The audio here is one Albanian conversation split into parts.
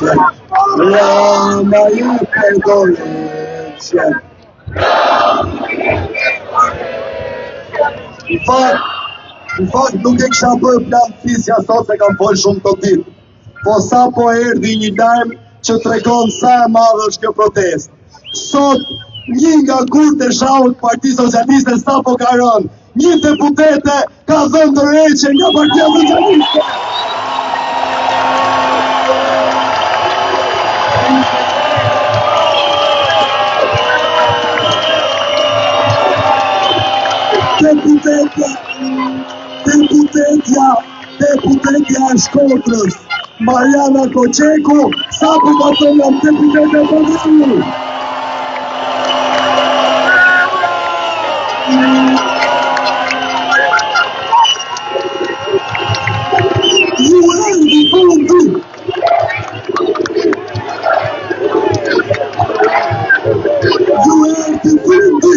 Rama ju përdoleqe. Në fakt nuk e kisha bërë plan fisja sot se kam folë shumë të ditë. Po sa po erdhi një lajm që tregon sa e madhe është kjo protestë. Sot një nga kurët e shahut Partisë Socialiste sa po ka rënë. Një deputete ka dhënë dorëheqje nga Partia Socialiste. Deputetja e Shkodrës, Mariana Koçeku, sa po ka thënë deputete e Kosovës. Ju erdhi fundi. Ju erdhi fundi.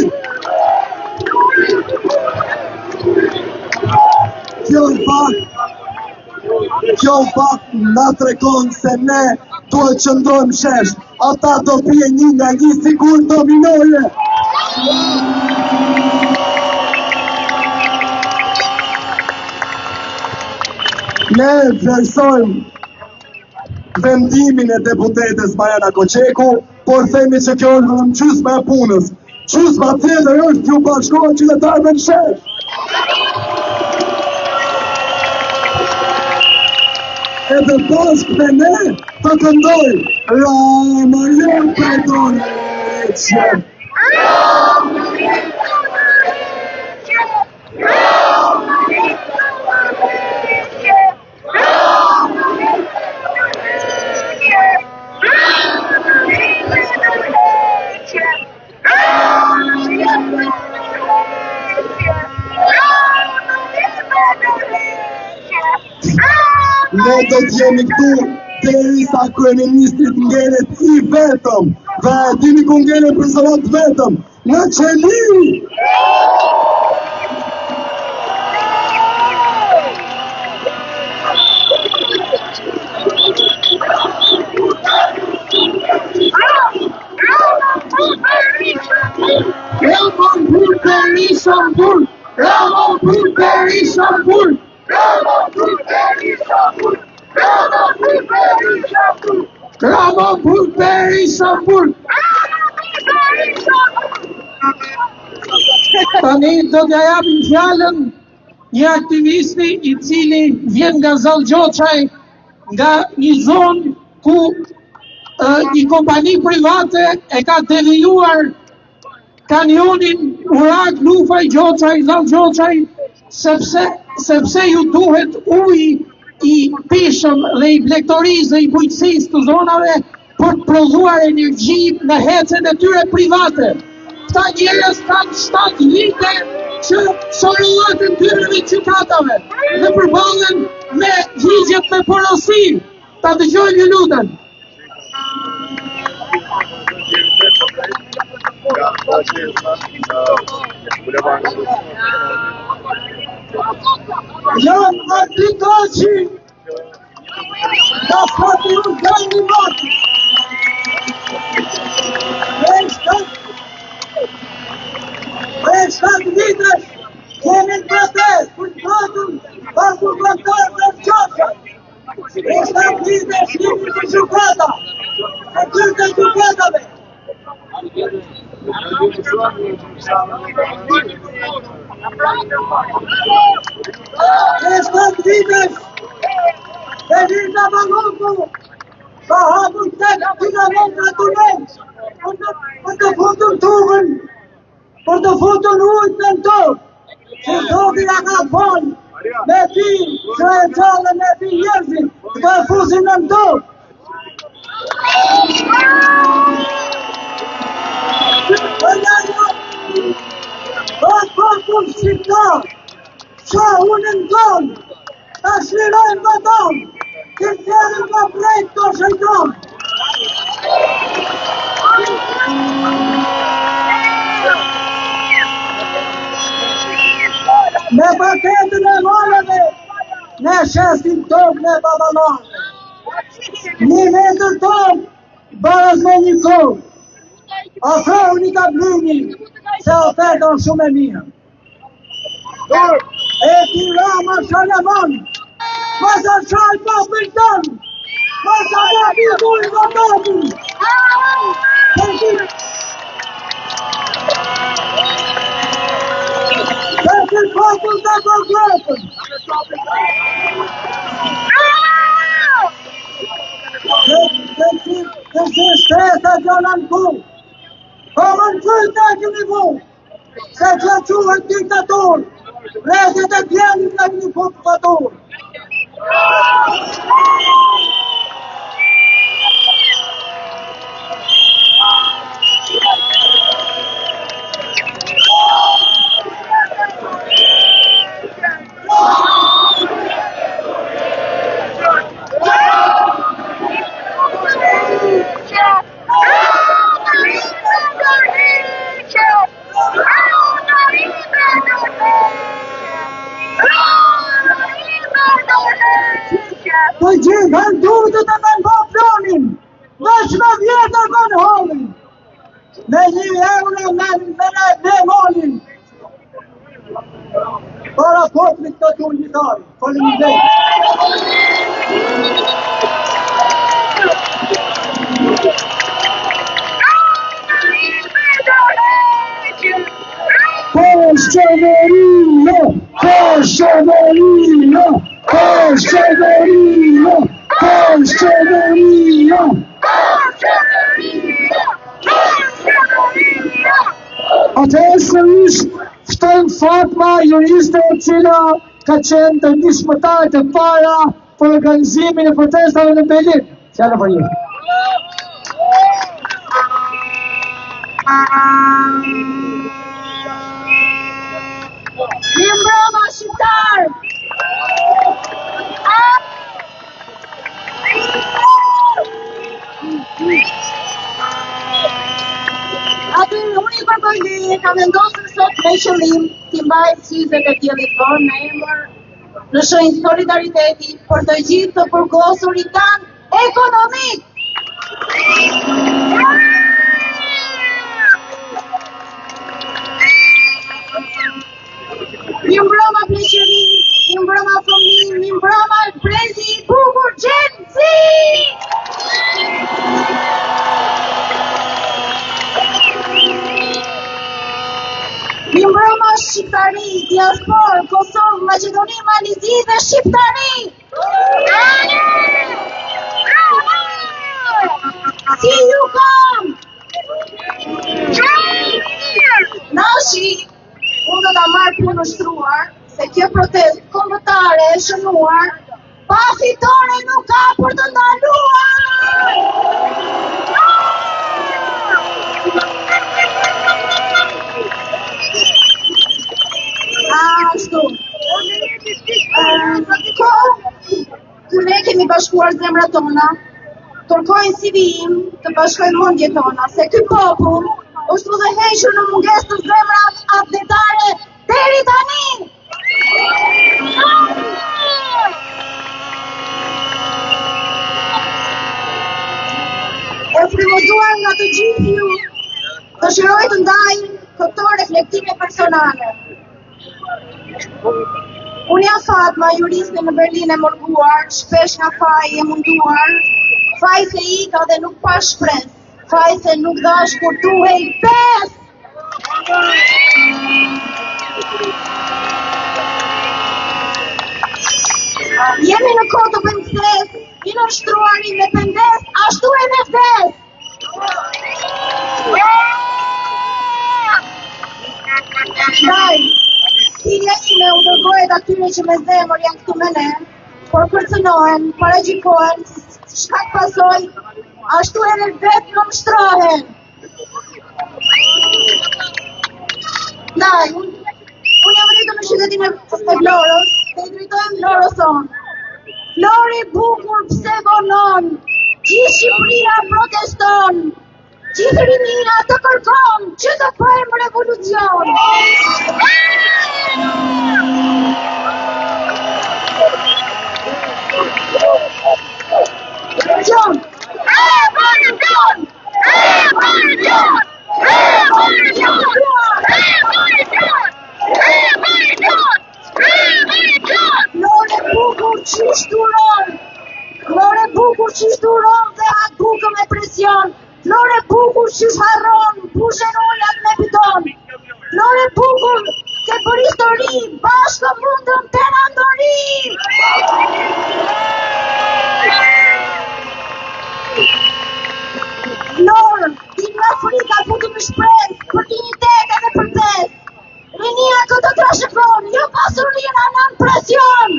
Kjo në fakt na tregon se ne duhet qëndrojmë shesh. Ata do bie një nga një sigur dominore. Ne vlerësojmë vendimin e deputetes Mariana Koçeku, por themi që kjo është vetëm gjysma e punës. Gjysma tjetër është t'ju bashkohet qytetarëve në shesh. Edhe bashkë me ne të këndoj Rama ju përdoleqe. Rama ju përdoleqe. Rama ju përdoleqe. Rama ju përdoleqe. Rama ju përdoleqe. Rama ju përdoleqe. Ne do t'jemi këtu derisa kryeministrit ngelet I vetëm. Dhe dini ku ngelet personat vetëm? Në qeli! Tani do t'ja japim fjalën një aktivisti I cili vjen nga Zallgjoçaj, nga një zonë ku një kompani private e ka devijuar kanionin Urak Lufaj Gjoçaj Zallgjoçaj sepse ju duhet ujë I pishëm dhe I blegtorisë dhe I bujqësisë të zonave për të prodhuar energji në hecen e tyre private. Këta njerëz kanë 7 vite që shorullatën tyreve gjykatave dhe përballen me ligjet me porosi. Ta dëgjojmë ju lutem. Jan Atlikaci da fati unë gajni mati. Për 7 vitesh kemi në protest për të patun pasur kontarë në Gjoçaj. Për 7 vitesh jemi në gjykata, në tyrë të gjykatave. Për 7 vitesh Elisa Balogu ka hapur 8 kilometra tunel për të futur tubën, për të futur ujtë në tokë, që toki ja ka falë me ti që e qallë me ti njerëzit, të ka fusin në tokë. Për popul shqiptar, që unë në tonë, ta shlirojnë më tonë, që tjerën më prejtë të shëjtonë. Me paketën e maleve, ne shesim tokë në babalane. Një metër tonë, baraz me një kohë. Afrohu një kablini, se oferta është shumë e mirë. E Tirana Shalemon, masa shal popël tonë, masa popël tonë në popël. Për popël të popël. Që shtresa gjonan ku, komën qëjtë në këni ku, se që quhet diktator, rezet e pjenit në një popëtator. Të gjithë kanë durët e të në bo plonin, veç me vjetër kanë holin, me 1 euro me ne molin. Para poplit të të unjitari, faleminderit. Poșeverino, poșeverino, poșeverino, poșeverino. Atëherë sërish ftojmë Fatma, juriste e cila ka qenë të ndihmëtarët e para për organizimin e protestave në Berlin. Fjala për ju. Mirëmbrëma shqiptar! Aty unë i përbëj leje, ka vendosur sot me qëllim t'i mbaj syzet e diellit vonë në emër në shenjë solidariteti për të gjithë të përgosurit tanë ekonomik. Mirëmbrëma pleqëri, mirëmbrëma fëmijë, mirëmbrëma brezi i bukur Gjenzi! Mirëmbrëma shqiptari, diasporë, Kosovë, Maqedoni, Malizi dhe shqiptari! Si ju kam? Nashi, unë do ta marrë punë shtruar, se kjo protestë kombëtare e shënuar, pa fitore nuk ka për të ndaluar! Ashtu. Kur ne kemi bashkuar zemrat tona, kërkojnë si vijim të bashkojnë mendjet tona, se ky popull është udhëhequr në mungesë të zemra atletare deri tani. E frymëzuar nga të gjithë ju, dëshiroj të ndaj këto reflektime personale. Unë jam Fatma, juriste në Berlin e munduar, shpesh nga faji e munduar, faji se ika dhe nuk pa shpresë, faji se nuk dash kur duhej pes. Jemi në kohë të pendes, i nënshtruari me pendes, ashtu e me vdes. Ndaj, si leshme u dërgohet atyre që me zemër janë këtu me ne, por kërcënohen, paragjikohen, shkak pasoj, ashtu edhe vetë nënshtrohen. Ndaj, unë jam rritur në qytetin e Vlorës, dhe i drejtojmë Vlorëson. Vlori bukur pse vonon, gjithë Shqipëria proteston, gjithë rinia të kërkon që të bëjmë revolucion. Gjon, qish duron, Flore bukur qish duron dhe atë bukën me presion, Flore bukur qish harron, pushen ullat me bidon, Flore bukur ke për histori, bashkë mundëm perandori. Florë, ti nga Afrika putu më shpres, për dignitet edhe për pes. Rinia këtë trashëgon, jo pasurina nën presion.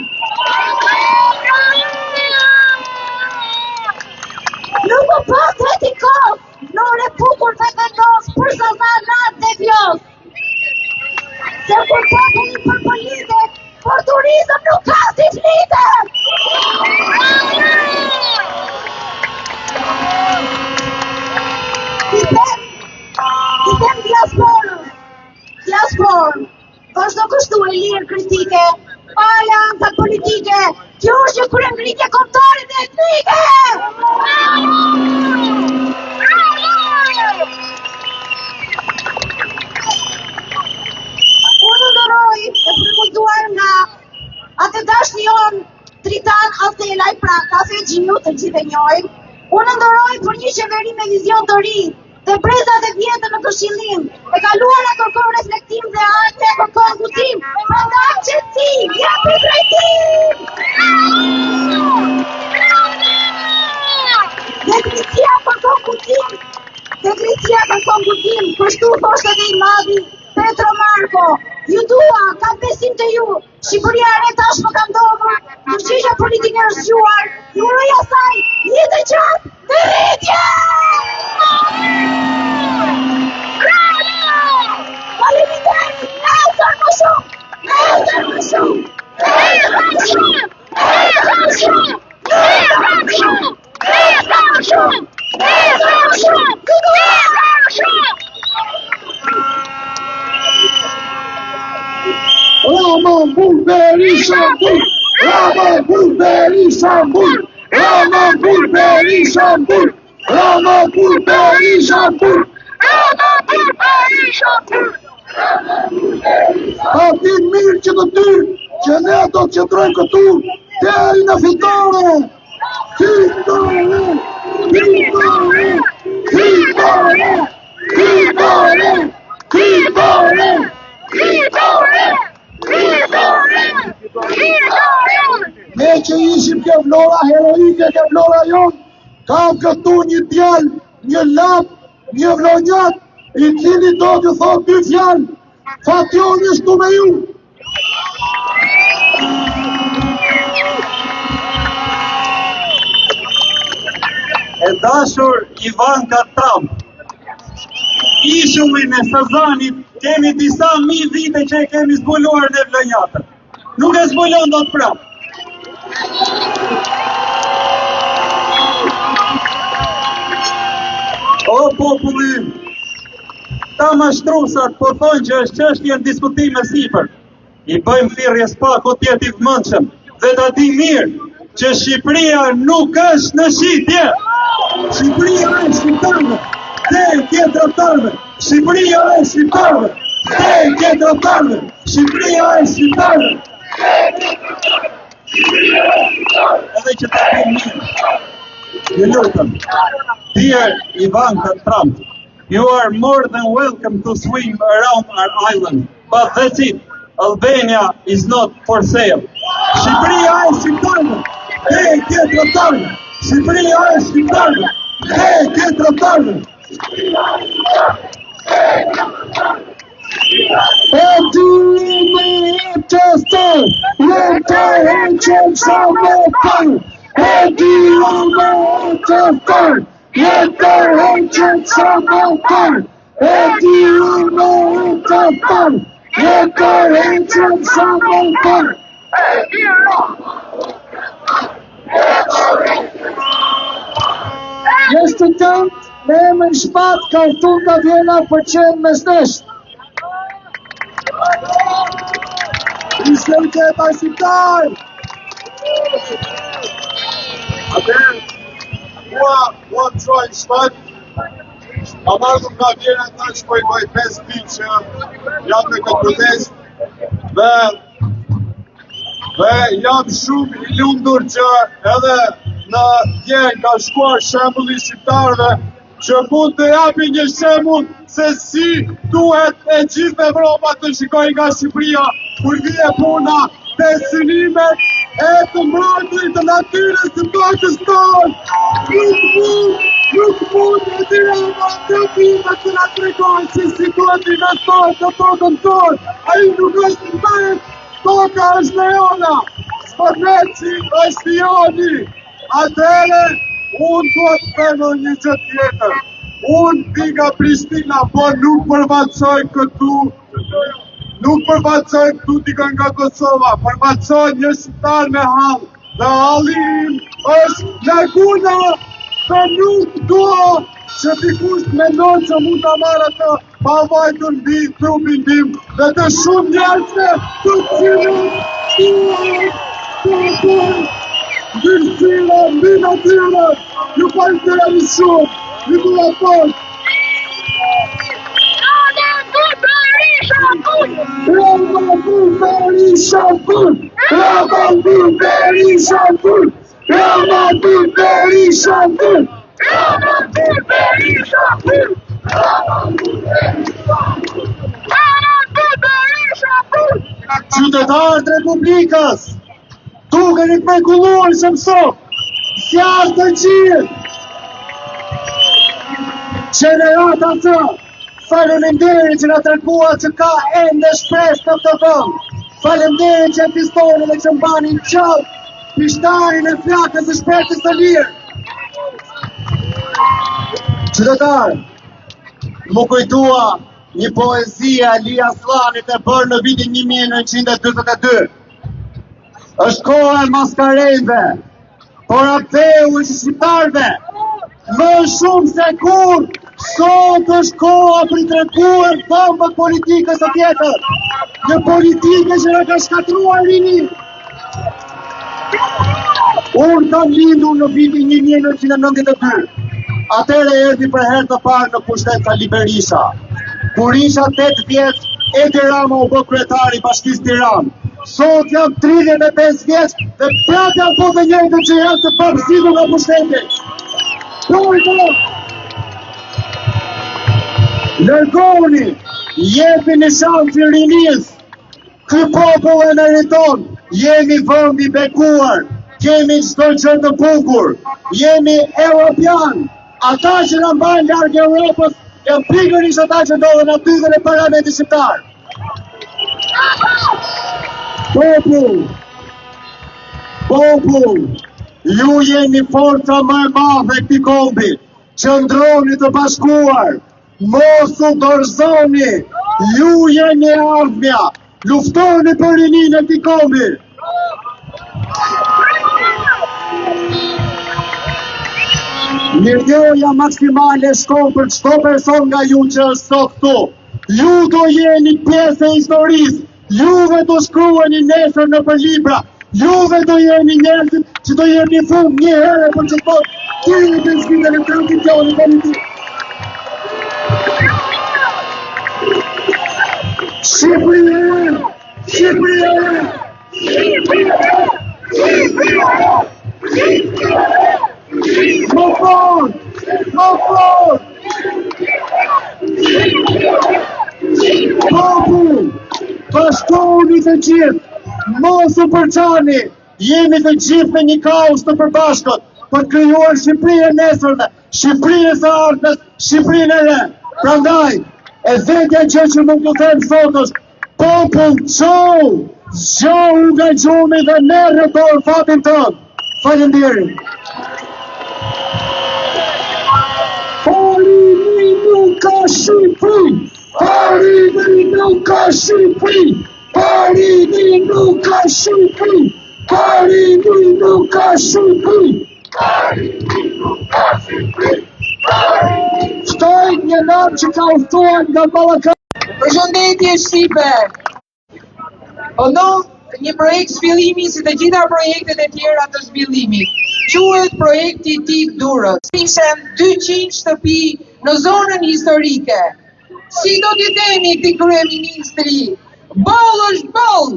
Nuk u pas etikos, Flore bukur dhe vendos, për sa zanat dhe vjos. Se kur populli për politet, për turizm nuk ka si flitet. I them diasporën, vazhdo kështu e lirë kritike, pa aliancat politike, kjo është që kryen ngritje kombëtare dhe etnike. Unë ndëroj e përmëzuar nga atë dashnion Tritan Aselaj, pra Kafe Gjiu të gjithë e njojnë, unë ndëroj për një qeveri me vizion të ri, dhe brezat e vjetë në këshillim, e kaluara kërkon reflektim dhe arte kërkon guxim, prandaj qetësi, japi drejtim! Dhe Grecia kërkon guxim, kështu thoshte dhe i madhi Petro Marko, ju dua, kam besim të ju, Shqipëria e re tashmë ka ndodhur, fuqishja politike është zgjuar, ju uroj asaj jetë gjatë dhe rritje! Faleminderit, nesër më shumë! Rama Berishanbur! Rama Berishanbur! Rama Berishanbur! Rama Berishanbur! Partin mirë që të ty, që ne do të qëndrojmë këtu deri në fitore! Fitore! Fitore! Fitore! Fitore! Fitore! Ne që ishim ke vlora heroike, ke vlora jonë, kam këtu një djalë, një lap, një vlonjat, i cili do t'ju thot dy fjalë, fationi është tu me ju. E dashur Ivanka Trump, ishullin e Sazanit kemi disa mi vite që e kemi zbuluar në vlonjatën. Nuk e zbulon do të prapë. O populli, ta mashtrusat po thonë që është çështje në diskutim e sipër. I bëjmë thirrje pak o tjetë i vëmendshëm dhe ta di mirë që Shqipëria nuk është në shitje. Shqipëria është shqiptarëve, dhe tjetërtarëve. Shqipëria është shqiptarëve, dhe tjetërtarëve. Shqipëria është shqiptarëve. Edhe që ta di mirë. Ju lutem. Dear Ivanka Trump, you are more than welcome to swim around our island, but that's it. Albania is not for sale. Shqipëria është shqiptarëve, dhe tjetërtarëve. Shqipëria është shqiptarëve, dhe tjetërtarëve. Manchester, student, me emrin shpat kartun nga Vjena për qenë mesnesht. Ishte e bashkëtar! Atër, mua të shojnë shpat, a marrëm nga Vjena ta shkoj 5 ditë që jam në këtë protest dhe Dhe jam shumë I lumtur që edhe në jenë ka shkuar shembulli shqiptarëve që mund të japi një shembull se si duhet e gjithë Evropa të shikojë nga Shqipëria kur vije puna te synimet e të mbrojtjes të natyrës së tokës tonë. Nuk mund të dirama të pima të nga tregojnë që si duhet I investojnë të tokën tonë. Ai nuk është në tajt, toka është lejona, Sporneci është joni. Atëre, unë duhet të përno një gjë tjetër. Unë ti nga Prishtina, po nuk përvacoj këtu, nuk përvacoj këtu ti nga Kosova, përvacoj një shqiptar me hall. Dhe halli im është laguna dhe nuk dua që dikush mendon që mund ta marr atë pa vajtur mbi trupin tim dhe të shumë njerëzve të cilët Virgila, mbi natyre, ju falënderoj shumë, ju dua fort. Qytetarët Republikës, duke një përkulluar që mësot, zjarë të gjithë, Gjenerata të, faleminderit që nga tërkua që ka ende shpres të të vëmë, faleminderit që e pistonin e që mbanin qëllë, pishtarin e flakës e shpertës të lirë. Qytetarë, më kujtua një poezia Lia Slanit e bërë në vitin 1942. Është koha e maskarejve, por apeu I shqiptarve, më shumë se kur, sot është koha për I treguar dhëmbët politikës së tjetër, një politikë që na ka shkatruar rini. Unë kam lindur në vitin 1992, atëre erdhi për herë të parë në pushtet Sali Berisha. Kur isha 8 vjeç, Edi Rama u bë kryetari I Bashkisë Tiranë. Sot jam 35 vjeç dhe prapë jam po të njëjtën që jam të papësitur nga pushteti. Lërgoni, jepi një shansë rinis. Ky popull e meriton. Jemi vend I bekuar, kemi çdo gjë të bukur, jemi europian. Ata që na mbajnë larg Europës janë pikërisht ata që ndodhen aty dhe në Parlamentin shqiptar. Popull, ju jeni forca më e madhe këtij kombi. Qëndroni të bashkuar, mos u dorëzoni, ju jeni ardhmja, luftoni për rininë e këtij kombi. Mirënjohja maksimale shkon për çdo person nga ju që është sot këtu. Ju do jeni pjesë e historisë, juve do shkruani nesër në për libra, juve do jeni njerëzit që do jeni fund një herë për që thot, keni të sfidën e tranzicionit politik. Shqipëria! Shqipëria! Më fort! Më fort! Popull! Bashkohuni të gjithë! Mos u përçani! Jemi të gjithë me një kaos të përbashkët për të krijuar Shqipërinë e nesërme, Shqipërinë e së ardhmes, Shqipërinë e re. Prandaj, e vetja gjë që mund të them sot është popull çau! Zgjohu nga gjumi dhe merre dorë fatin tënd. Faleminderit. Parini nuk ka Shqipëri! Parini nuk ka Shqipëri! Parini nuk ka Shqipëri! Parini nuk ka Shqipëri! Parini nuk ka Shqipëri! Ftoj një natë që ka udhëtuar nga Ballakani. Përshëndetje Shqipe! Një projekt zhvillimi si të gjitha projektet e tjera të zhvillimit. Quhet projekti TIK Durrës. Ishen 200 shtëpi në zonën historike. Si do t'i themi këtij kryeministri? Boll është boll!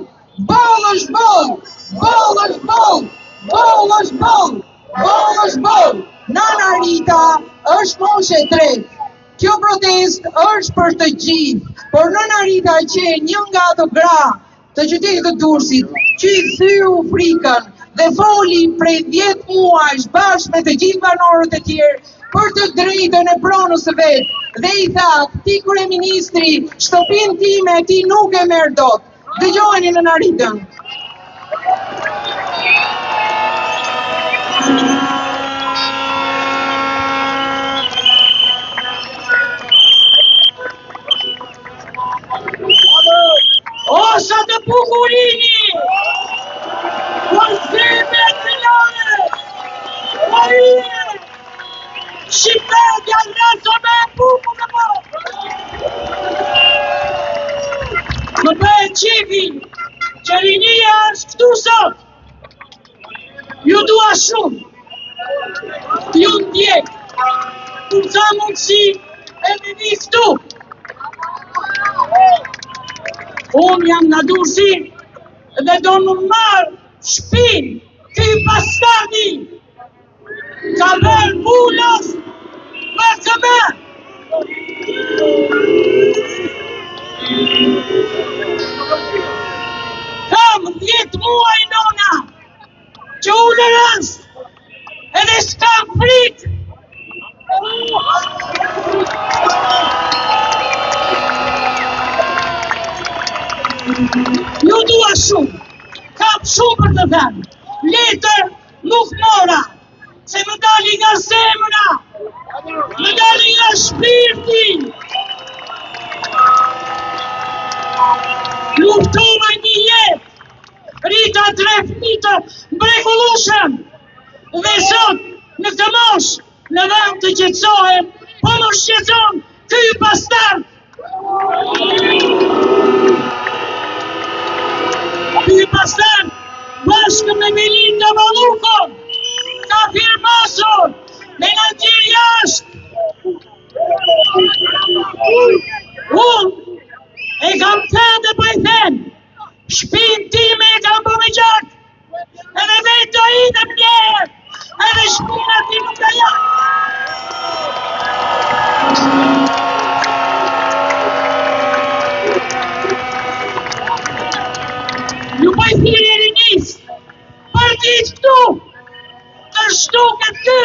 Boll është boll! është boll! Boll është boll! Nana Rita është moshe 3. Kjo protest është për të gjithë, por Nana Rita që e një nga ato gra të qytetit të Durrësit, që i thyu frikën dhe foli prej 10 muajsh bashkë me të gjithë banorët e tjerë për të drejtën e pronës së vet. Dhe i tha, ti kryeministri, shtëpinë time ti nuk e merr dot. Dëgjojeni Nana Ritën. O, sa të bukurini! Po zime të lore! Po ije! Shqiptarët janë nëso me buku në po! Më bëhet qifi, që rinia është këtu sot! Ju dua shumë! Ju ndjek! Ku ca mundësi e me një këtu! Unë jam nga Durrësi dhe do në marë shpinë, ky bastardi ka vërë vulës për të me. Kam 10 muaj nona që u lërës edhe s'kam frikë. Ju dua shumë, kam shumë për të thënë, letër nuk mora, se më dali nga zemra, më dali nga shpirti. Luftova një jetë, rita 3 fëmijë mrekullueshëm, dhe sot në këtë moshë, në vend të qetësohem, po më shqetëson ky bastard. Ky bastard, bashkë me Melinda Vallukon, ka firmasur me nga tjerë jashtë. Unë e kam thënë dhe po i them, shpinë time e kam po me gjak, edhe vetë do idem njerë, edhe shpina ti nuk ka janë. Ju po i thirrje e rinis, për ditë këtu, të shtuket kë,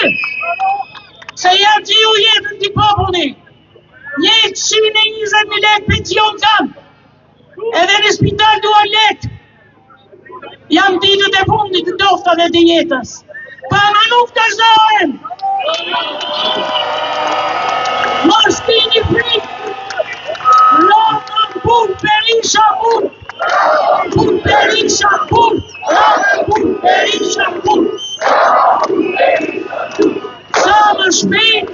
se ja që ju jetën t'i populli, 120.000 lekë pension kam, edhe në spital duar lekë, jam ditët e fundit të dofta dhe të jetës, pa ma nuk të zdohem, mos t'ini frikë, Roma pun, Berisha pun, pun Berisha pun, pun Berisha pun. Sa më shpejt,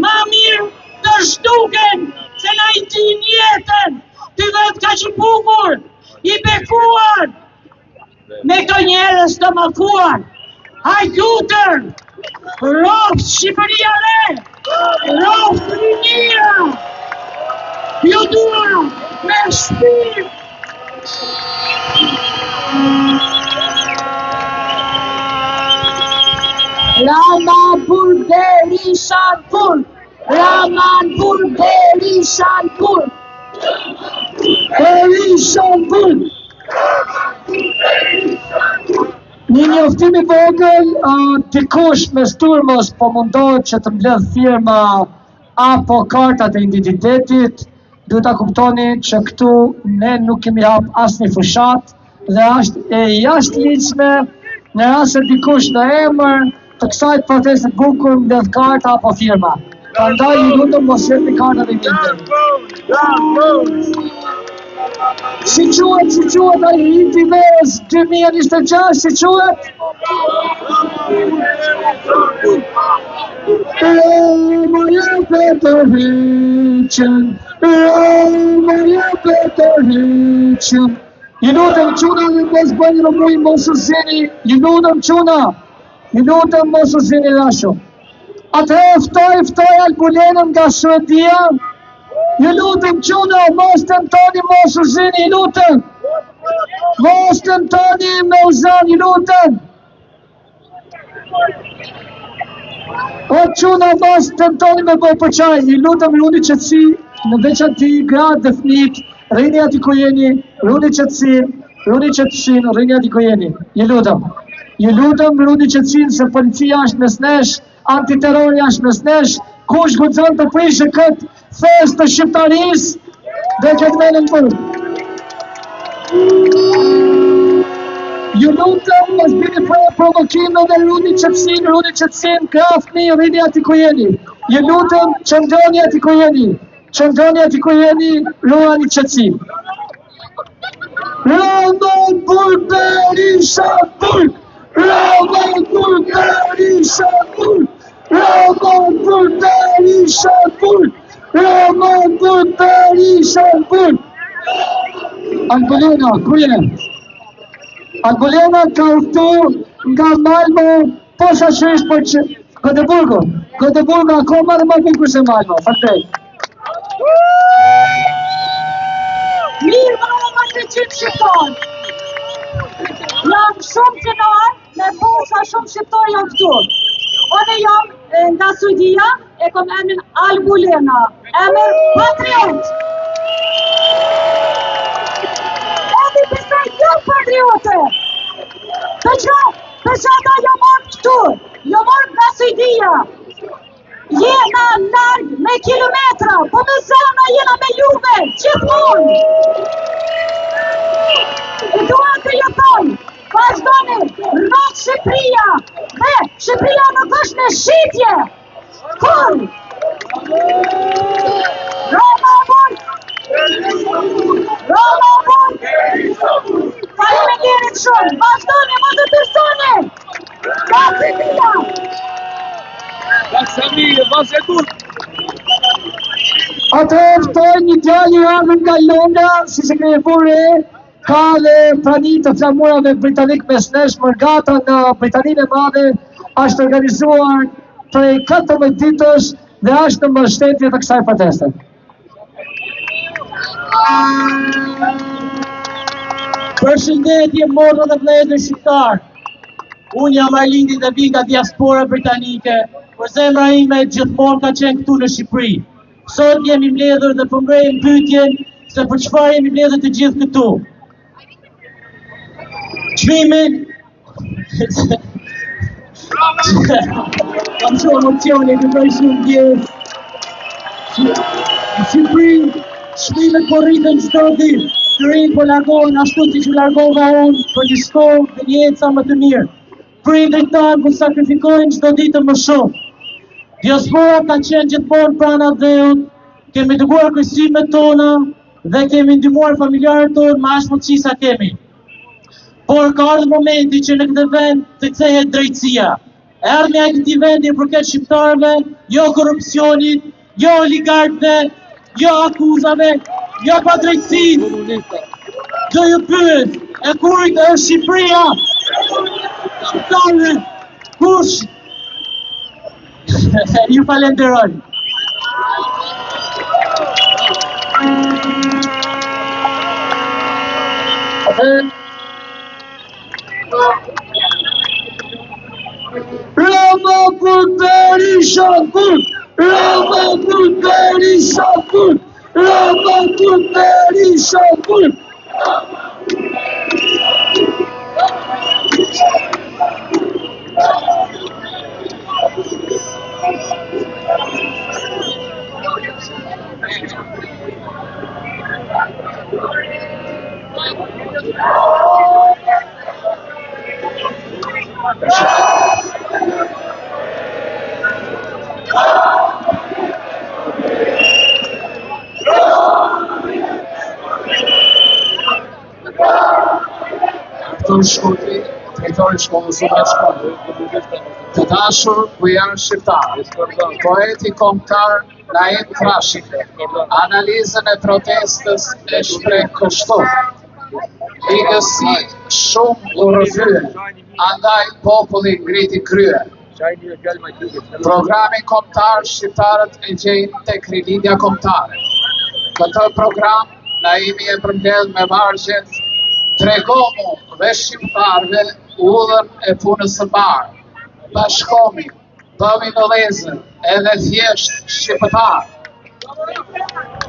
ma mirë të shtuken, se na i tin jetën, ty vetë ka që bukur, i bekuar, me këto njerëz të mëkuar. Hajtutër, roftë Shqipëria re, roftë rinia, ju dua me shpirt. Raman pur Berisha pur, Raman pur Berisha pur, Berisha pur. Një njoftim i vogël, dikush me sturmës po mundohet që të mbledh firma apo kartat e identitetit, duhet ta kuptoni që këtu ne nuk kemi hap asnjë fushat dhe është e jashtëligjshme në rast se dikush në emër të kësaj proteste të bukur mbledh karta apo firma. Prandaj ju lutem mos jepni kartat e identitetit. Si quhet ai hiti verës 2026, si quhet? Roma jepet të hiqen, Roma jepet të hiqen. Ju lutem çuna dhe mos bëni rëmuj mos u zini, ju lutem çuna, ju lutem mos u zini lashu. Atëherë ftoj Albulenën nga Suedia. Ju lutem çuna, mos tentoni mos u zini, ju lutem. Mos tentoni me u zani, ju lutem. O quna mos tentoni me bëj përçaj, i lutem runi qetësi, në veçanti gratë dhe fëmijët, rrini aty ku jeni, runi qetësinë, rrini aty ku jeni. Ju lutem runi qetësinë se policia është mes nesh, antiterrori është mes nesh, kush guxon të prishë këtë festë të shqiptarisë dhe këtë menën punë. Ju lutem mos bini për provokime dhe runi qetësinë, krafni, rrini aty ku jeni. Ju lutem qëndroni aty ku jeni, ruani qetësi. Ramon Berisha Burg! Ramon Berisha Burg! Ramon Berisha Burg! Ramon Berisha Burg! Angolena, ku jeni? Angolena ka uftu nga Malmo, posaçërisht për që Göteborgu akoma dhe më bukur se Malmo, faleminderit. Mirë më të qitë shqiptar. Jam shumë qenar me posa shumë shqiptar janë këtu. One jam nga Suedia, e kom emrin Albulena, emër patriot. Edhe besaj jam patriote. Përçata jam marrë këtu, jam marrë nga Suedia. Jena larg me kilometra, po me zana jena me juve, gjithmonë. E dua të ju thoj, vazhdoni, rrot Shqipëria, dhe Shqipëria nuk është në shitje. Kur? Roma Burg! Faleminderit shumë, vazhdoni, mos e tërsoni. Shqipëria! Atë ftoj një djalë i ardhur nga Londra, si sekretar ka dhe prani të flamurave britanik mes nesh, mërgata në Britaninë e Madhe është organizuar prej 14 ditësh dhe është në mbështetje të kësaj proteste. Përshëndetje motra dhe vëllezër shqiptar. Unë jam Arlindi dhe vi nga diaspora britanike, por zemra ime gjithmonë ka qenë këtu në Shqipëri. Sot jemi mbledhur dhe përmbrejmë pyetjen se për çfarë jemi mbledhur të gjithë këtu. Çmimi kam shumë emocione të bëj shumë djesë. Në Shqipëri, çmimet po rriten çdo ditë. Të rinj po largohen ashtu siç u largova unë për një shkollë dhe një jetë sa më të mirë. Prindrit tanë po sakrifikojnë çdo ditë më shumë. Diaspora ka qenë gjithmonë prana dheut, kemi dëguar kërësimet tona dhe kemi ndihmuar familjarët tonë me aq mundësi sa kemi. Por ka ardhur momenti që në këtë vend të kthehet drejtësia. Erdhja e këtij vendi i përket shqiptarëve, jo korrupsionit, jo oligarkëve, jo akuzave, jo padrejtësisë. Do ju pyet, e kujt është Shqipëria? Shqiptarëve, kush? Ju falenderoj. Roma Berisha Burg! Roma Berisha Burg! Roma Berisha Burg! Shkurti, drejtori i shkollës së Shkodrës. Të dashur bujar shqiptar, poeti kombëtar Naim Trashi, analizën e protestës e shpreh kështu. Ligësi shumë u rrëfye, andaj populli ngriti krye. Programi kombëtar shqiptarët e gjejnë tek rilindja kombëtare. Këtë program Naimi e përmbledh me vargjet tregomu dhe shqiptarëve udhën e punës së mbarë. bashkomi, bëmi vëllezër edhe thjesht shqiptar.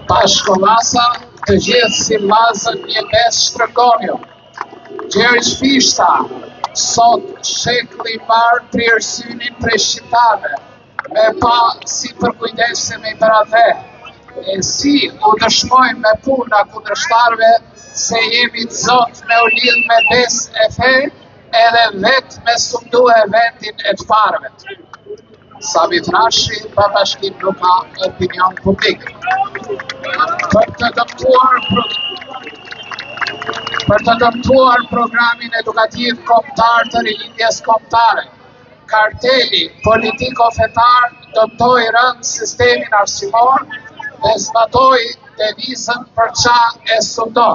Bashkomasa të gjithë si mazën një mes shtrëngonju. Gjergj Fishta, sot shekulli marë prirësynin për shqiptare, me pa si përkujdesemi për atë, e si u dëshmojmë me puna kundërshtarëve se jemi të zotë me u lidhë me bes e fe, edhe vetë me sundu e vendin e të parëvet. Sami Thrashi, bashkim nuk ka opinion publik. Për të dëmtuar programin edukativ kombëtar të rilindjes kombëtare, karteli politiko-fetar dëmtoi rënd sistemin arsimor dhe zbatoi devizën për qa e sundo.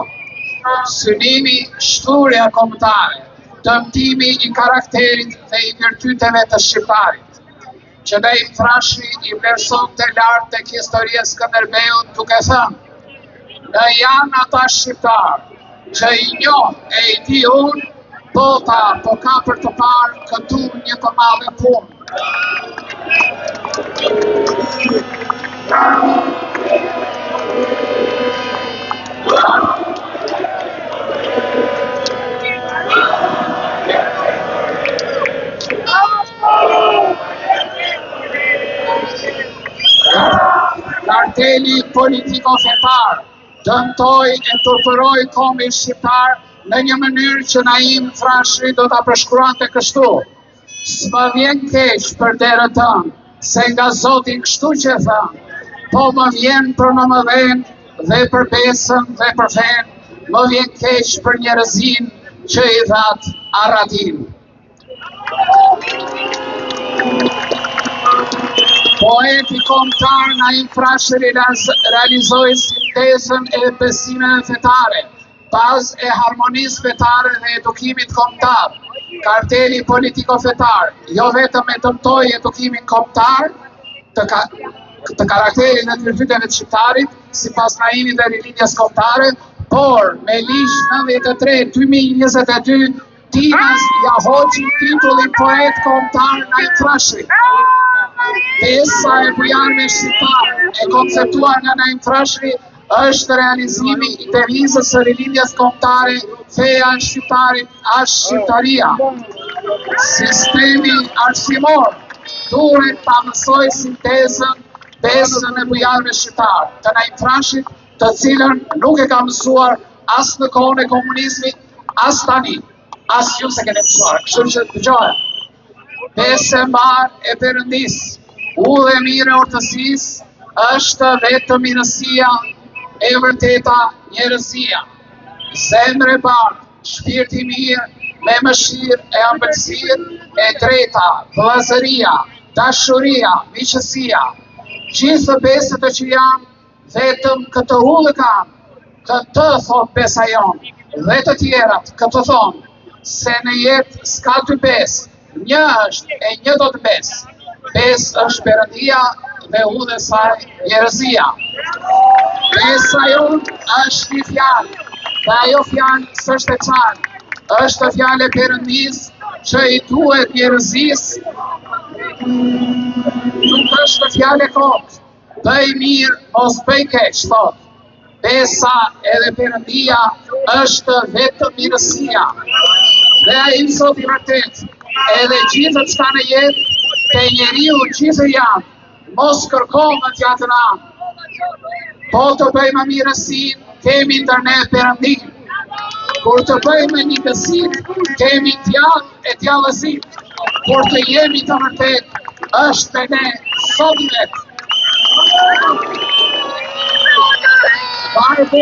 Synimi shturja kombëtare, dëmtimi i karakterit dhe i virtyteve të shqiptarit. Që ne i Thrashi i vlerëson të lartë tek historia Skënderbeut duke thënë, në janë ata shqiptarë që i njoh e i di unë, bota po ka për të parë këtu një të madhe punë. Karteli politiko-fetar dëmtoi e turpëroi kombin shqiptar në një mënyrë që Naim Thrashi do ta përshkruante kështu. S'më vjen keq për derën tënë, se nga Zoti kështu që thënë, po më vjen për në më vend dhe për besën dhe për fen, më vjen keq për njerëzin që i dhat Aradin. Poeti kombëtar Naim Thrashi realizoi sintezën e besimeve fetare, bazë e harmonisë fetare dhe edukimit kombëtar. Karteli politiko-fetar jo vetëm e dëmtoi edukimin kombëtar të karakterit dhe të virtyteve të shqiptarit, sipas Naimit dhe rilindjes kombëtare, por me ligj 93/2022 Tinas ja hoqi titullin poet kombëtar Naim Thrashi. Pesa e bujarëve shqiptar e konceptuar nga Naim Thrashi është realizimi i devizës së rilindjes kombëtare, feja e shqiptarit as shqiptaria. Sistemi arsimor duhet ta mësoj sintezën, besën e bujarëve shqiptar të Naim Thrashit, të cilën nuk e ka mësuar as në kohën e komunizmit, as tani, as ju se keni mësuar. Kështu që dëgjoj. Besë mbar e Perëndis, udhë e mire urtësisë, është vetëm mirësia e vërteta njerëzia. Zemër e bardhë, shpirt i mirë, me mëshirë e ëmbëlsirë, e drejta, vëllazëria, dashuria, miqësia. Gjithë besët që janë, vetëm këtë udhë kanë, këtë thot besa jonë, dhe të tjerat këtë thonë, se në jetë s'ka dy besë, një është e një do të besë. Besë është Perëndia dhe udhë e saj njerëzia. Besa jonë është një fjalë, dhe ajo fjalë s'është e qartë, është fjalë e Perëndisë që i duhet njerëzisë, nuk është fjalë e kotë, bëj mirë, mos bëj keq, thotë. Besa edhe Perëndia është vetëm mirësia. Dhe ai zot i vërtet, edhe gjithë çka në jetë, te njeriu gjithë janë, mos kërkojmë t'ja të ranë. Po të bëjmë mirësin, kemi ndër ne Perëndin. Kur të bëjmë një gëzit, kemi djalë e djallëzit. Kur të jemi të vërtet, është te ne sot vetë. Vargu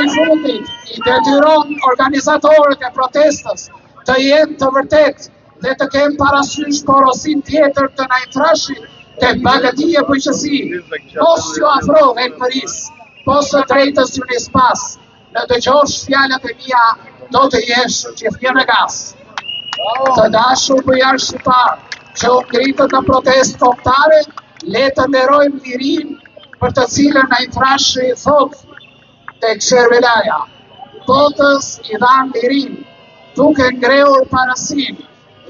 i fundit i detyron organizatorët e protestës të jenë të vërtet dhe të kemë parasysh porosin tjetër të Naim Thrashit të bagëtia bujqësi, mos ju afrohen përis, mos të drejtës ju një spas, në dëgjosh fjalët e mia, do të jesh gjithë në gas. Të dashur bujar shqiptar, që u ngritët në protestë kombëtare, le të nderojmë lirin për të cilën Naim Thrashi thot tek Shërbelaja. Botës i dhan lirin, duke ngrehur parasin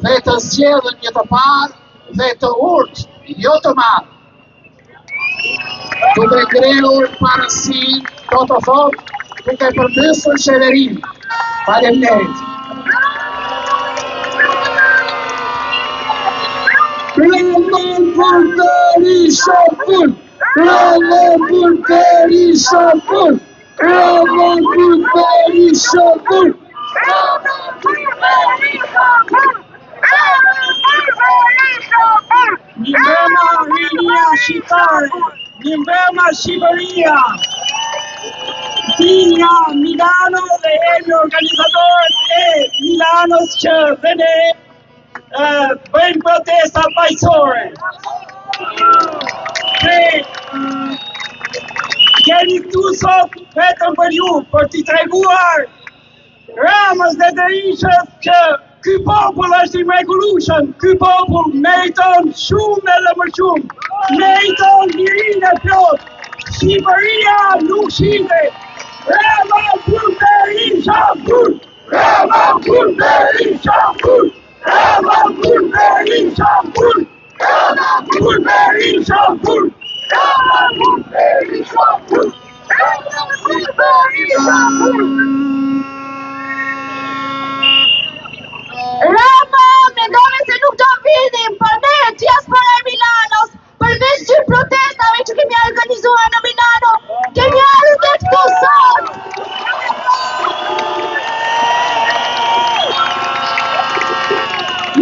dhe të zgjedhën një të parë dhe të urtë, jo të madh. Duke ngrehur parasin, do të thotë, duke përmbysur qeverinë. Faleminderit. Ramon Burteri Shapur! Ramon Burteri Shapur! Ramon Burteri Shapur! Një mbrëma rinia shqiptare, një mbrëma Shqipëria. Ti nga Milano dhe jemi organizatorët e Milanos që dhe ne bëjmë protesta paqësore. Jemi këtu sot vetëm për ju, për t'i treguar Ramës dhe Berishës që ky popull është i mrekullueshëm, ky popull meriton shumë edhe më shumë, meriton lirinë e plot. Shqipëria nuk shitet. Ramon Burteri Shapur! Ramon Burteri Shapur! Ramon Burteri Shapur! Ramon Burteri Shapur! Ramon Burteri Shapur! Ramon Burteri Shapur! Rama, mendove se nuk do vinim, për ne, diaspora e Milanos, përveç dy protestave që kemi organizuar në Milano, kemi ardhur dhe këtu sot.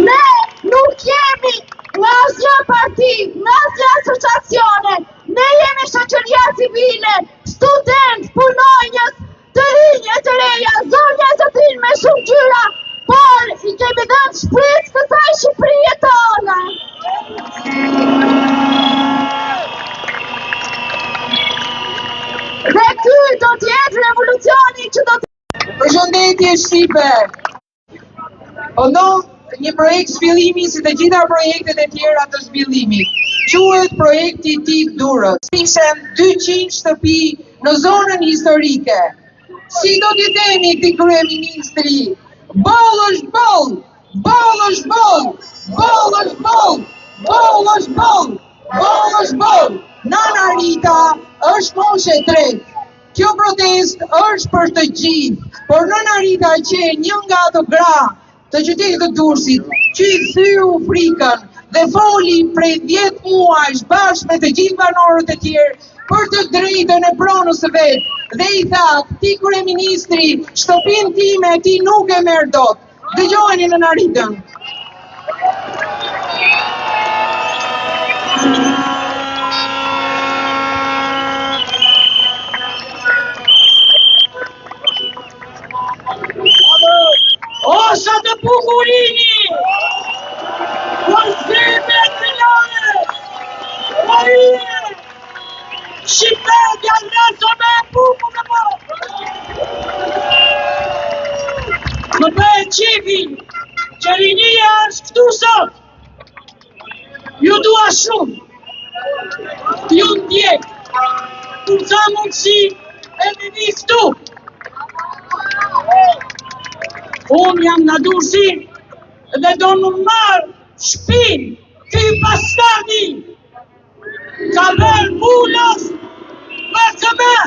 Ne nuk jemi nga asnjë parti, nga asnjë asociacione, ne jemi shoqëria civile, student, punonjës, të rinj e të reja, zonja e zotrin me shumë gjyra, por i kemi dhënë shpresë kësaj Shqipërie tona. Dhe ky do t'jetë revolucioni që do të... Përshëndetje Shqipe! Një projekt zhvillimi si të gjitha projektet e tjera të zhvillimit. Quhet projekti Tik Durrës. Ishen 200 shtëpi në zonën historike. Si do t'i themi këtij kryeministri? Boll është boll! Boll është boll! Boll është boll! Boll është boll! Boll është boll! Nana Rita është moshe 3. Kjo protest është për të gjithë, por Nana Rita që një nga ato gra të qytetit të Durrësit, që i thyu frikën dhe foli prej 10 muajsh bashkë me të gjithë banorët e tjerë për të drejtën e pronës së vet. Dhe i tha, ti kryeministri, shtëpinë time ti nuk e merr dot. Dëgjojeni Nana Ritën. Osha të bukurini! Konzime të Milane! Marije! Shqipet janë nëso me buku në po! Më bëhe qivi, që rinia është këtu sot! Ju dua shumë! Ju ndjek! Ku ca mundësi e me vi këtu! Unë jam nga Durrësi dhe do më marë shpinë, ky bastardi ka bërë vulës për të me.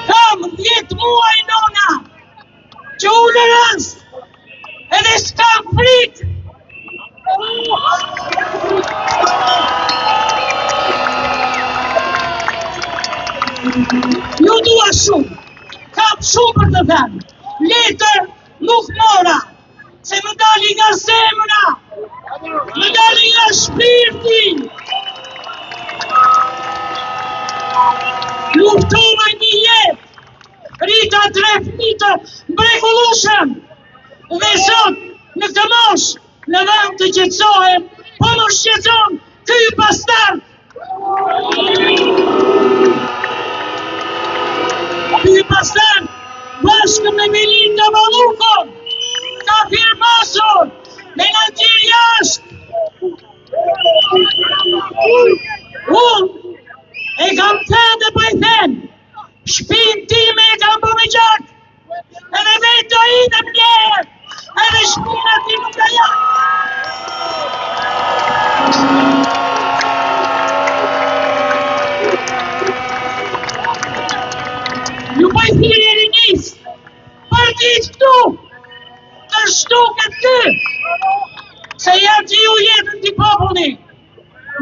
Kam 10 muaj nona që u në rast edhe s'kam frikë. Ju dua shumë, kam shumë për të thënë, letër nuk mora, se më dali nga zemra, më dali nga shpirti. Luftova një jetë, rita 3 fëmijë të mrekullueshëm, dhe sot në këtë moshë, në vend të qetësohem, po më shqetëson ky bastard. Ky bastard, bashkë me Melinda Mallukon, ka firmasur me nga tjerë jashtë. Unë e kam thënë dhe po i them, Shpinë time e kam bo me gjatë, edhe vetë do idem njerë, edhe shpinë ati nuk ka janë. Ju bëj thirrje rinis, për ditë këtu, të shtuket ty, se ja që ju jetën t'i populli,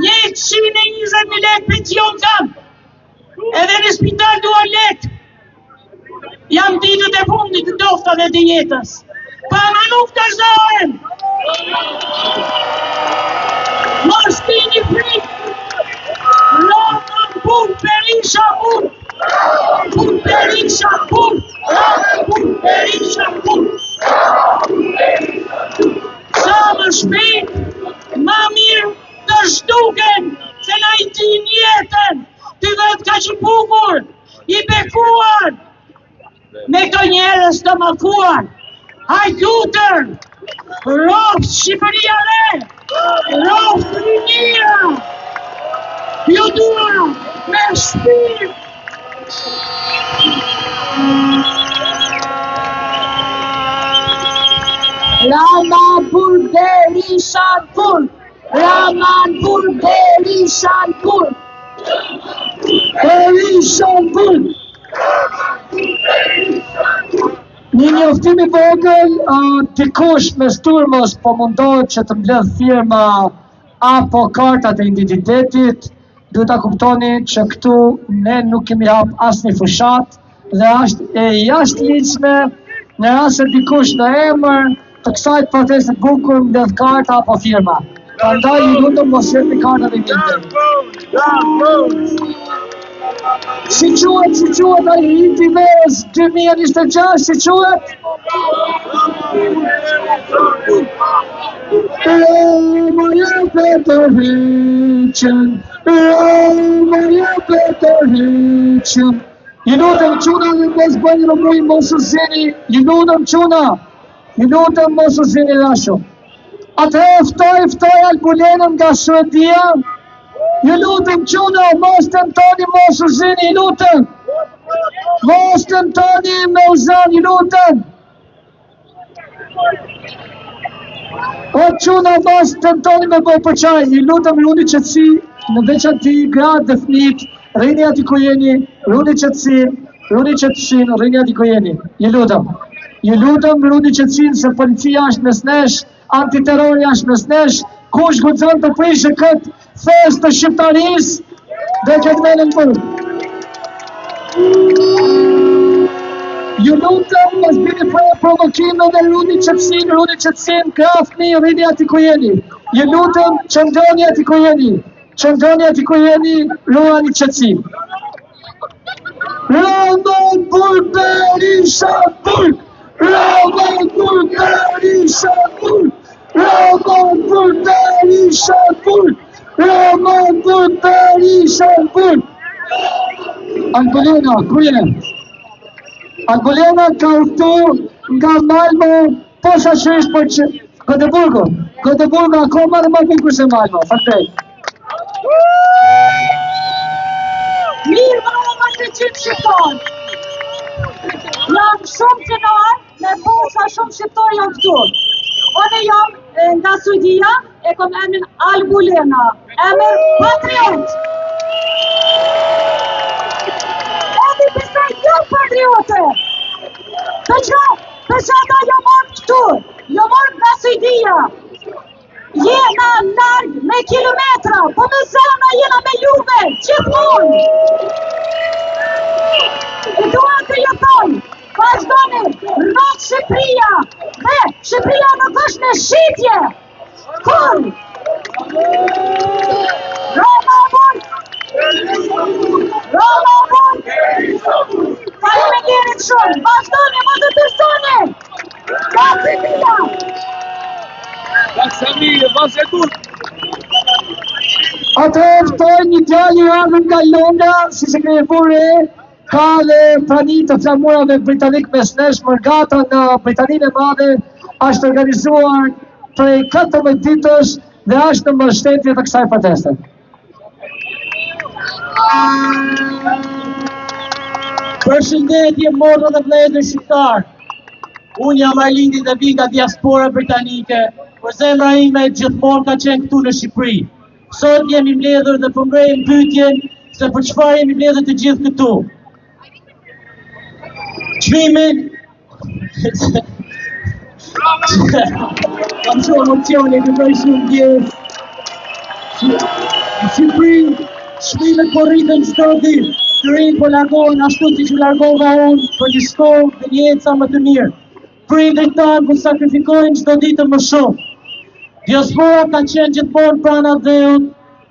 120.000 lekë pension kam, edhe në spital duan lekë, jam ditët e fundit të dofta dhe të jetës, pa më nuk të zdohem, mos t'ini frikë, Roma pun, Berisha pun, pun Berisha pun, pun Berisha pun. Sa më shpejt, ma mirë të shtuken, se na i tin jetën, ty vetë ka që bukur, i bekuar, me këto njerëz të mafuar, hajtutër, rofë Shqipëria re, rofë Rinia, ju dua me shpirt. Ramanpur Berishanpur, Ramanpur Berishanpur, Berishanpur. Një njoftim i vogël, dikush me sturmos po mundohet që të mbledh firma apo kartat e identitetit, duhet ta kuptoni që këtu ne nuk kemi hap asnjë fushat dhe është e jashtëligjshme në rast se dikush në emër të kësaj proteste të bukur mbledh karta apo firma. Prandaj ju lutem mos jepni kartat e identitetit. Si quhet ai Inti Mes 2026, si quhet? Roma jepe të heqen, Roma jepe të heqen. Ju lutem çuna dhe mos bëni rëmuj, mos u zini, ju lutem çuna, ju lutem mos u zini rasho. Atëherë ftoj Albulenën nga Suedia. Ju lutem çuna, mos tentoni mos u zini, ju lutem. Mos tentoni me u zani, ju lutem. O çuna, mos tentoni me bëj përçaj, ju lutem runi qetësi, në veçanti gratë dhe fëmijët, rrini aty ku jeni, runi qetësinë, rrini aty ku jeni. Ju lutem runi qetësinë se policia është mes nesh, antiterrori është mes nesh, kush guxon të prishë këtë fest të shqiptarisë dhe këtë menën burë. Ju lutem mos bini provokime dhe runi qetësinë, krafni, rrini aty ku jeni. Ju lutem qëndroni aty ku jeni, ruani qetësinë. Ramanpur Berishanpur, Ramanpur Berishanpur, Ramanpur Berishanpur, Ramanpur Berishanpur. Albulena, ku je? Albulena ka udhëtuar nga Malmo, posaçërisht për Göteborgu akoma dhe më bukur se Malmo. Faleminderit. mirë më të qitë shqiptar. Jam shumë qenar, me posa shumë shqiptar jam këtu. One jam nga Suedia, e kom emrin Albulena, emër patriot. Edhe pse jo patriote, për që ata jo marrë këtu, jo marrë nga Suedia. Jena larg me kilometra, po me zana jena me juve, gjithmonë. E dua të ju thoj, vazhdoni, rrot Shqipëria, dhe Shqipëria nuk është në shitje. Kur? Ramanpur! Faleminderit shumë, vazhdoni, mos të tërsoni. Shqipëria! Atëherë ftoj një djalë i ardhur nga Londra, si sekretar re, ka dhe prani të flamurave britanik mes nesh, mërgata nga Britaninë e Madhe është organizuar prej 14 ditësh dhe është në mbështetje të kësaj proteste. Përshëndetje motra dhe vëllezër shqiptar. Unë jam Arlindi dhe vi nga diaspora britanike, por zemra ime gjithmonë ka qenë këtu në Shqipëri. Sot jemi mbledhur dhe përmbrejmë pyetjen se për çfarë jemi mbledhur të gjithë këtu. Çmimin kam shumë emocione të bëj shumë djes. Në Shqipëri, çmimet po rriten çdo ditë. Të rinj po largohen ashtu siç u largova unë për një shkollë dhe një jetë sa më të mirë. Prindërit tanë po sakrifikojnë çdo ditë më shumë. Diaspora ka qenë gjithmonë prana dheut,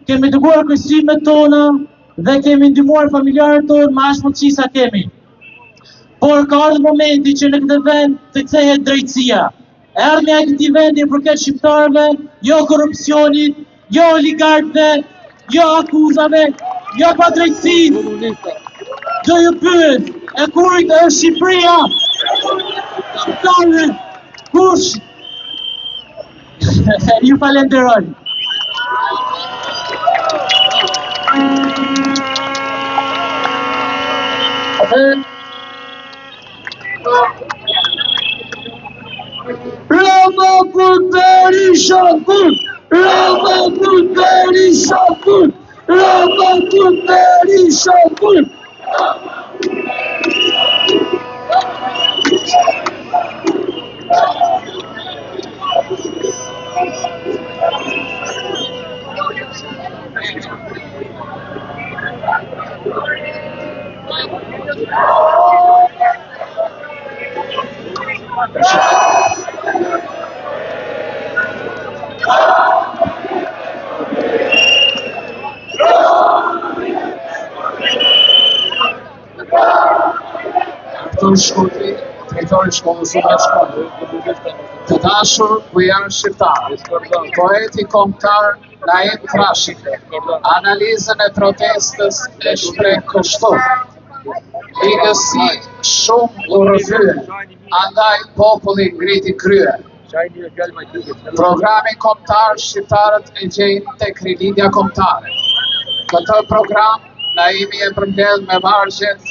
kemi dëgjuar kërcësimet tona dhe kemi ndihmuar familjarët tonë me aq mundësi sa kemi. Por ka ardhur momenti që në këtë vend të kthehet drejtësia. Erdhja e këtij vendi i përket shqiptarëve, jo korrupsionit, jo oligarkëve, jo akuzave, jo padrejtësisë. Do ju pyet, e kurit është Shqipëria? Shqiptarëve, kush? Ju falenderoj. Rama për Berisha Kurt! Rama për Berisha Kurt! Rama për Berisha Kurt! Drejtori i shkollës së Shkodrës. Të dashur bujar shqiptar, poeti kombëtar Naim Frashi, analizën e protestës e shpreh kështu: ligësi shumë u rrëfye, andaj populli ngriti krye. Programi kombëtar shqiptarët e gjejnë tek rilindja kombëtare. Këtë program Naimi e përmbledh me vargjet: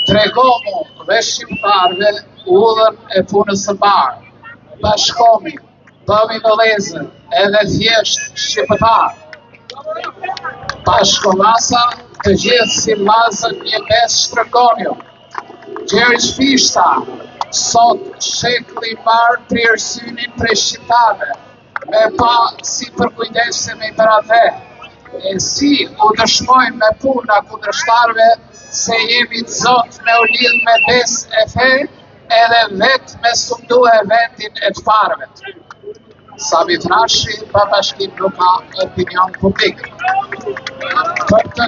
tregomu dhe shqiptarëve udhën e punës së parë. Bashkomi, bëmi vëllezër, edhe thjesht shqiptar. Bashkomasa, të gjithë si mazën një mes shtrëngonju. Gjergj Fishta, sot shekulli i parë prirë synin prej shqiptarëve, me pa si përkujdesemi për atë, e si u dëshmojmë me puna kundërshtarëve se jemi të zot me u lidh me bes e fe, edhe vetë me sundu e vendin e të parëve. Sami Frashi, pa bashkim nuk ka opinion publik. Për të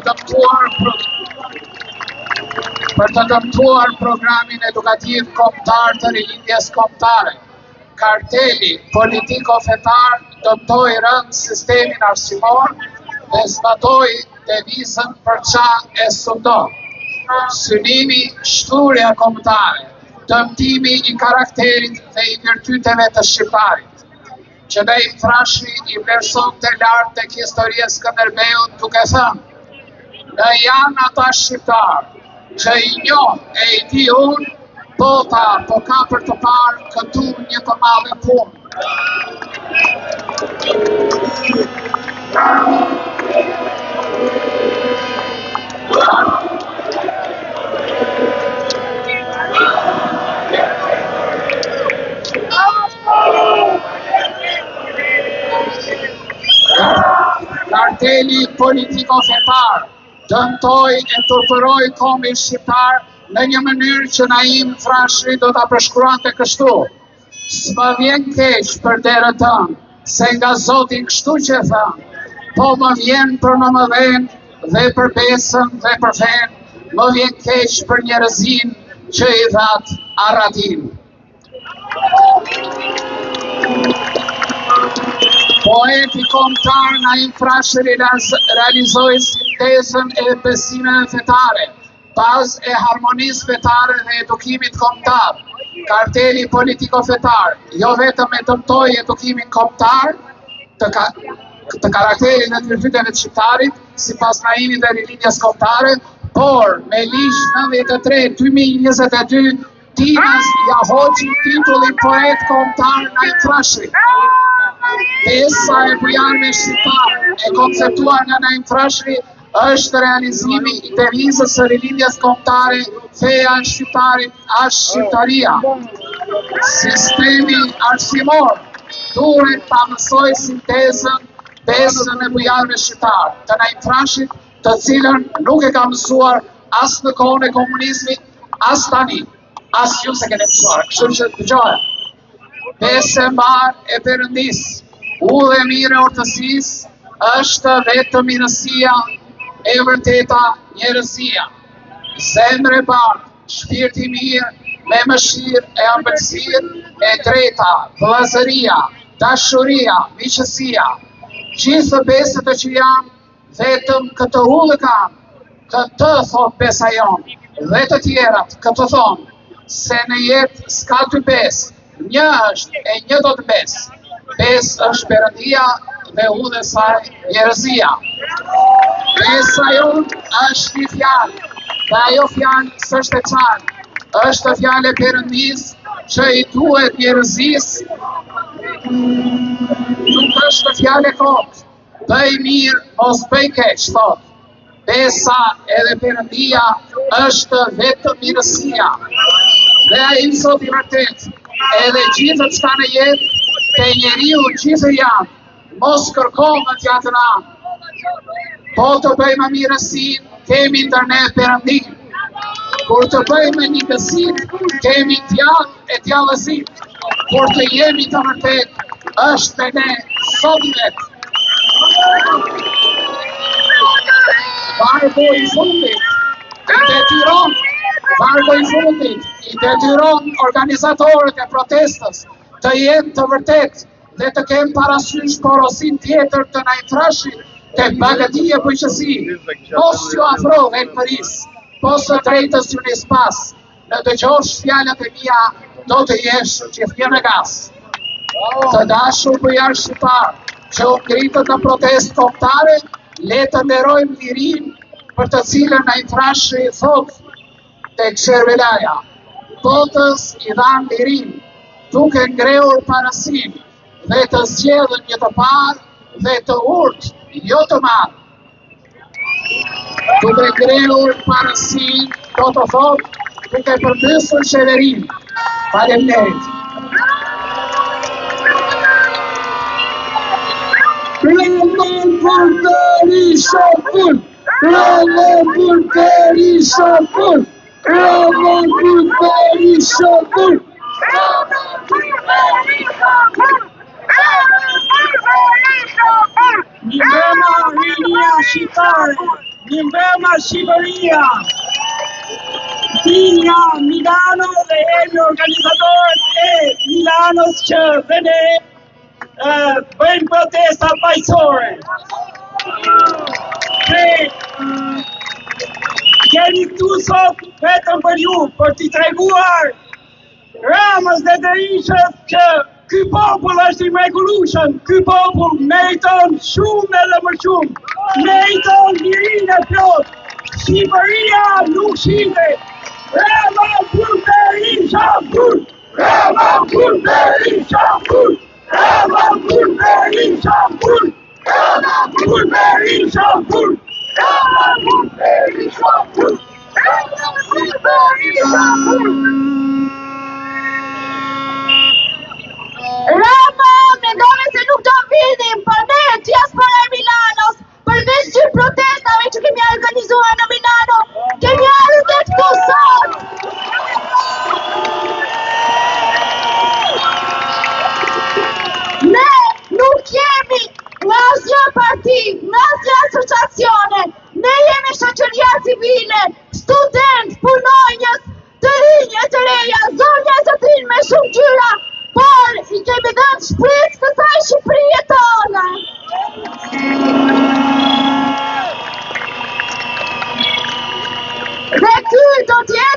dëmtuar programin edukativ kombëtar të rilindjes kombëtare, karteli politiko-fetar dëmtoi rënd sistemin arsimor dhe zbatoi devizën për qa e sundo. Synimi shturja kombëtare, dëmtimi i karakterit dhe i virtyteve të shqiptarit. Që Naim Frashi i vlerëson të lartë tek historia e Skënderbeut duke thënë: në janë ata shqiptarë që i njoh e i di unë, bota po ka për të parë këtu një të madhe punë. Karteli politiko-fetar dëmtoi e torturoi kombin shqiptar në një mënyrë që Naim Frashi do ta përshkruante kështu: s'më vjen keq për derën tënë, se nga Zoti kështu që thënë, po më vjen për në më vend dhe për besën dhe për fen, më vjen keq për njerëzin që i dhat Aradin. Poeti kombëtar Naim Frashi realizoi sintezën e besimeve fetare, bazë e harmonisë fetare dhe edukimit kombëtar. Karteli politiko-fetar jo vetëm e dëmtoi edukimin kombëtar të karakterit dhe të virtyteve të shqiptarit, sipas Naimit dhe rilindjes kombëtare, por me ligj 93/2022 Tinas ja hoqi titullin poet kombëtar ndaj Trashit. Pjesa e bujarëve shqiptar e konceptuar nga Naim Trashi është realizimi i devizës së rilindjes kombëtare Feja e shqiptarit as shqiptaria. Sistemi arsimor duhet ta mësoj sintezën, pesën e bujarëve shqiptar të Naim Trashit, të cilën nuk e ka mësuar as në kohën e komunizmit, as tani, as ju se keni mësuar. Kështu që dëgjoj. Pesë e mbar e Perëndis, udhë e mirë e urtësisë, është vetëm mirësia e vërteta njerëzia. Zemër e bardhë, shpirt i mirë, me mëshirë e ëmbëlsirë, e drejta, vëllazëria, dashuria, miqësia. Gjithë beset e që janë, vetëm këtë udhë kanë, këtë thot besa jonë, dhe të tjerat këtë thonë, se në jetë s'ka dy besë, një është e një do të besë. Besë është Perëndia dhe udhë e saj njerëzia. Besa jonë është një fjalë, dhe ajo fjalë s'është e qartë, është fjalë e Perëndisë që i duhet njerëzisë, nuk është fjalë e kotë. Bëj mirë, mos bëj keq, thot. Besa edhe Perëndia është vetëm mirësia. Dhe ai sot i vërtet, edhe gjithë çka në jetë, te njeriu gjithë janë, mos kërkojmë t'ja të ranë. Po të bëjmë mirësinë, kemi ndër ne Perëndinë. Kur të bëjmë një gëzim, kemi djalë e djallëzit. Kur të jemi të vërtet, është dhe ne sot i vetë. Vargu i fundit i detyron organizatorët e protestës të jenë të vërtet dhe të kemë parasysh porosin tjetër të Naim Trashit të bagati e bujqësi. Mos ju afro helpëris, mos të drejtës ju një spas, në dëgjosh fjalët e mia do të jesh gjithë në gas. Të dashur bujar shqiptar, që u ngritët në protestë kombëtare, le të nderojmë lirinë për të cilën Naim Trashi thot tek Shërbelaja. Botës i dhanë lirinë, duke ngrehur parasin dhe të zgjedhën një të parë dhe të urtë, jo të marë. Duke ngrehur parasin, do të thot, duke përmbysur qeverinë. Faleminderit. Ramon Burteri Shafur! Ramon Burteri Shafur! Ramon Burteri Shafur! Një mbema rinia shqiptare, një mbema Shqipëria. Ti nga Milano dhe jemi organizatorët e Milanos që dhe ne bëjmë protesta paqësore. Jeni këtu sot vetëm për ju, për t'i treguar Ramës dhe Berishës që ky popull është i mrekullueshëm, ky popull meriton shumë edhe më shumë, meriton lirinë e plot. Shqipëria nuk shitet. Ramon Burteri Shafur! Ramon Burteri Shafur! Ramon Burteri Shafur! Ramon Burteri Shafur! Ramon Burteri Shafur! Ramon Burteri Shafur! Rama, mendove se nuk do vinim, për ne, diaspora e Milanos, përveç që protestave që kemi organizuar në Milano, kemi ardhur dhe këtu sot. Ne nuk jemi në asnjë parti, në asnjë asociacione, ne jemi shoqëria civile, student, punonjës, të rinj e të reja, zonja e zotrin me shumë gjyra, por i kemi dhënë shpritës të saj Shqipërie tonë. Dhe ky do t'jetë